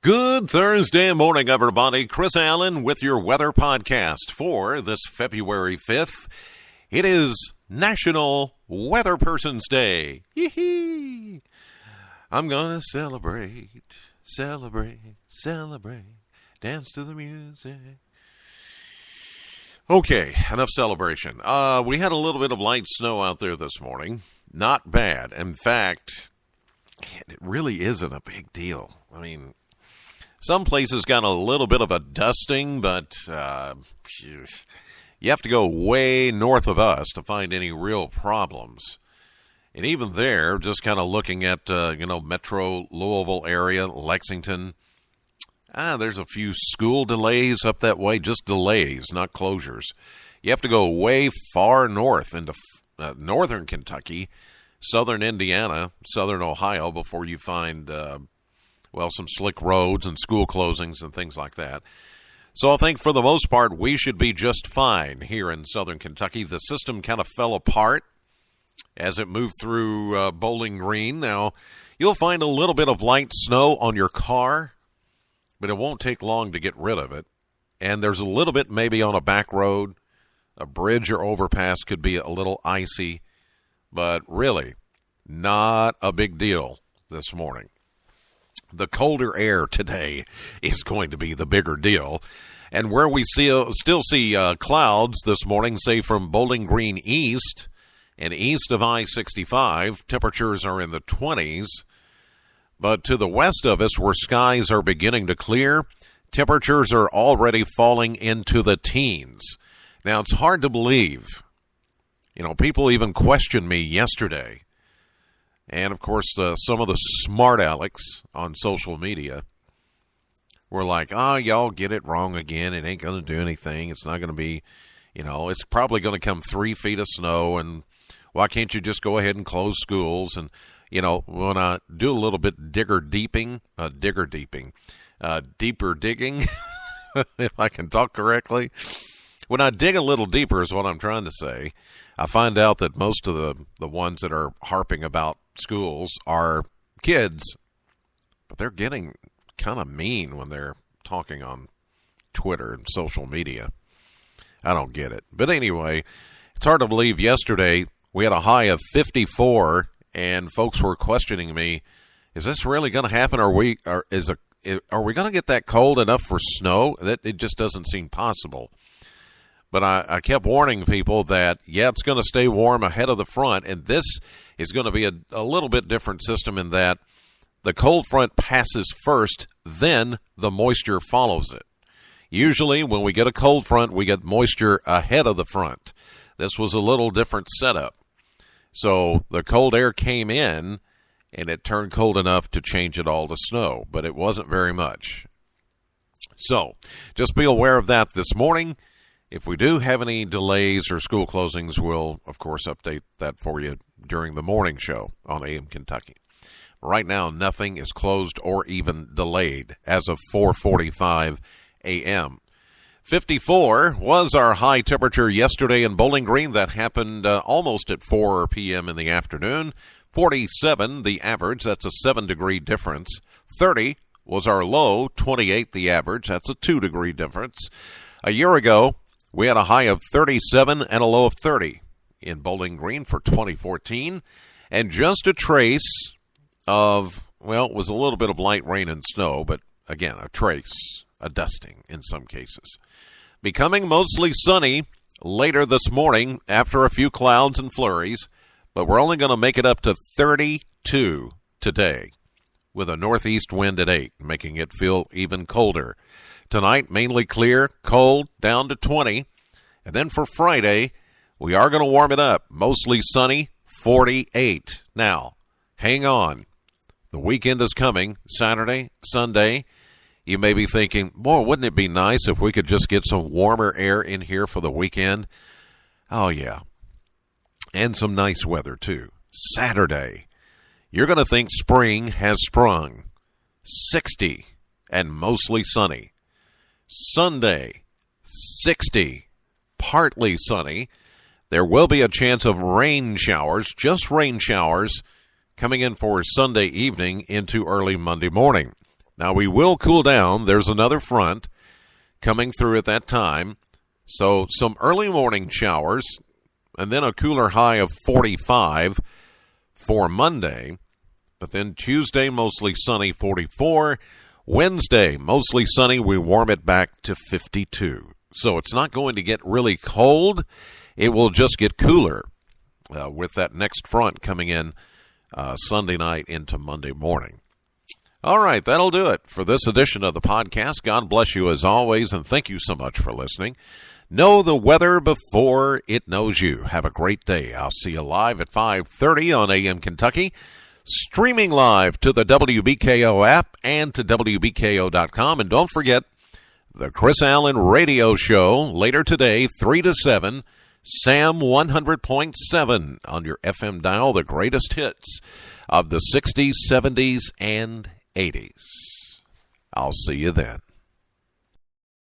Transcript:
Good Thursday morning, everybody. Chris Allen with your weather podcast for this February 5th. It is National Weather Person's Day. Yee-hee. I'm going to celebrate, dance to the music. Okay, enough celebration. We had a little bit of light snow out there this morning. Not bad. In fact, it really isn't a big deal. I mean, some places got a little bit of a dusting, but you have to go way north of us to find any real problems. And even there, just kind of looking at, Metro Louisville area, Lexington, there's a few school delays up that way, just delays, not closures. You have to go way far north into northern Kentucky, southern Indiana, southern Ohio before you find some slick roads and school closings and things like that. So I think for the most part, we should be just fine here in southern Kentucky. The system kind of fell apart as it moved through Bowling Green. Now, you'll find a little bit of light snow on your car, but it won't take long to get rid of it. And there's a little bit maybe on a back road. A bridge or overpass could be a little icy, but really not a big deal this morning. The colder air today is going to be the bigger deal. And where we still see clouds this morning, say from Bowling Green east and east of I-65, temperatures are in the 20s. But to the west of us, where skies are beginning to clear, temperatures are already falling into the teens. Now, it's hard to believe. People even questioned me yesterday. And, of course, some of the smart Alex on social media were like, y'all get it wrong again. It ain't going to do anything. It's not going to be, it's probably going to come 3 feet of snow. And why can't you just go ahead and close schools? And, when I do a little bit deeper digging, if I can talk correctly. When I dig a little deeper is what I'm trying to say, I find out that most of the ones that are harping about schools are kids, but they're getting kind of mean when they're talking on Twitter and social media. I don't get it. But anyway, it's hard to believe yesterday we had a high of 54, and folks were questioning me, is this really going to happen? Are we going to get that cold enough for snow? That it just doesn't seem possible. But I kept warning people that, it's going to stay warm ahead of the front, and this is going to be a little bit different system in that the cold front passes first, then the moisture follows it. Usually when we get a cold front, we get moisture ahead of the front. This was a little different setup. So the cold air came in, and it turned cold enough to change it all to snow, but it wasn't very much. So just be aware of that this morning. If we do have any delays or school closings, we'll, of course, update that for you during the morning show on AM Kentucky. Right now, nothing is closed or even delayed as of 4:45 a.m. 54 was our high temperature yesterday in Bowling Green. That happened almost at 4 p.m. in the afternoon. 47, the average. That's a 7-degree difference. 30 was our low. 28, the average. That's a 2-degree difference. A year ago, we had a high of 37 and a low of 30 in Bowling Green for 2014. And just a trace of, it was a little bit of light rain and snow, but again, a trace, a dusting in some cases. Becoming mostly sunny later this morning after a few clouds and flurries, but we're only going to make it up to 32 today with a northeast wind at 8, making it feel even colder. Tonight, mainly clear, cold, down to 20. And then for Friday, we are going to warm it up. Mostly sunny, 48. Now, hang on. The weekend is coming, Saturday, Sunday. You may be thinking, boy, wouldn't it be nice if we could just get some warmer air in here for the weekend? Oh, yeah. And some nice weather, too. Saturday, you're going to think spring has sprung. 60 and mostly sunny. Sunday, 60, partly sunny. There will be a chance of rain showers, just rain showers, coming in for Sunday evening into early Monday morning. Now, we will cool down. There's another front coming through at that time. So some early morning showers, and then a cooler high of 45 for Monday. But then Tuesday, mostly sunny, 44. Wednesday, mostly sunny. We warm it back to 52. So it's not going to get really cold. It will just get cooler with that next front coming in Sunday night into Monday morning. All right, that'll do it for this edition of the podcast. God bless you as always, and thank you so much for listening. Know the weather before it knows you. Have a great day. I'll see you live at 5:30 on AM Kentucky, streaming live to the WBKO app and to wbko.com. And don't forget the Chris Allen Radio Show later today, 3 to 7, Sam 100.7 on your FM dial, the greatest hits of the 60s, 70s, and 80s. I'll see you then.